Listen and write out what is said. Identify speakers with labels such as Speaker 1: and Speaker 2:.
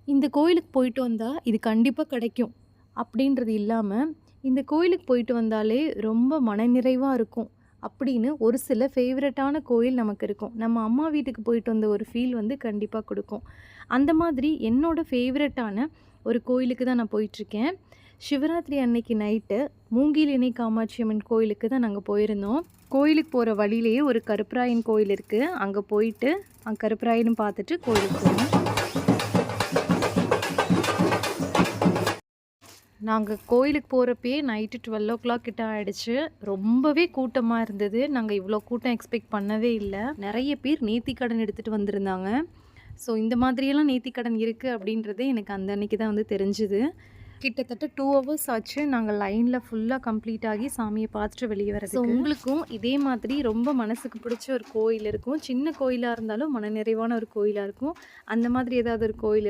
Speaker 1: இந்த கோயிலுக்கு போயிட்டு வந்தா, இது கண்டிப்பா கிடைக்கும். அப்படின்றது இல்லாம, இந்த கோயிலுக்கு போயிட்டு வந்தாலே ரொம்ப மனநிறைவா இருக்கும். அப்படின்னு ஒரு சில ஃபேவரட்டான கோயில் நமக்கு இருக்கும். நம்ம அம்மா வீட்டுக்கு போயிட்டு வந்த ஒரு ஃபீல் வந்து கண்டிப்பா குடுக்கும். அந்த மாதிரி என்னோட ஃபேவரட்டான ஒரு கோயிலுக்கு தான் நான் போயிட்டுருக்கேன். சிவராத்திரி அன்னைக்கு நைட்டு மூங்கில் காமாட்சி அம்மன் கோயிலுக்கு தான் நாங்க போயிருந்தோம். கோயிலுக்கு போற வழியிலேயே ஒரு கருப்பராயன் கோயில் இருக்கு. அங்க போயிட்டு, கருப்பராயனும் பார்த்துட்டு கோயிலுக்கு போனோம். நாங்க கோயிலுக்கு போறப்பயே நைட்டு 12:00 கிட்ட ஆயிடுச்சு. ரொம்பவே கூட்டமா இருந்தது. நாங்க இவ்ளோ கூட்டம் எக்ஸ்பெக்ட் பண்ணவே இல்ல. நெறைய பேர் நேர்த்திக்கடன் எடுத்துட்டு வந்திருந்தாங்க. ஸோ இந்த மாதிரியெல்லாம் நேர்த்திக்கடன் இருக்கு அப்படின்றதே எனக்கு அந்த அன்னைக்கு தான் வந்து தெரிஞ்சுது. கிட்டத்தட்ட 2 ஹவர்ஸ் ஆச்சு. நாங்க லைன்ல ஃபுல்லா கம்ப்ளீட் ஆகி சாமிய பார்த்துட்டு வெளிய வரதுக்கு. ஸோ உங்களுக்கும் இதே மாதிரி ரொம்ப மனசுக்கு பிடிச்ச ஒரு கோயில் இருக்கும். சின்ன கோயிலா இருந்தாலும் மனநிறைவான ஒரு கோயிலா இருக்கும். அந்த மாதிரி ஏதாவது ஒரு கோயில்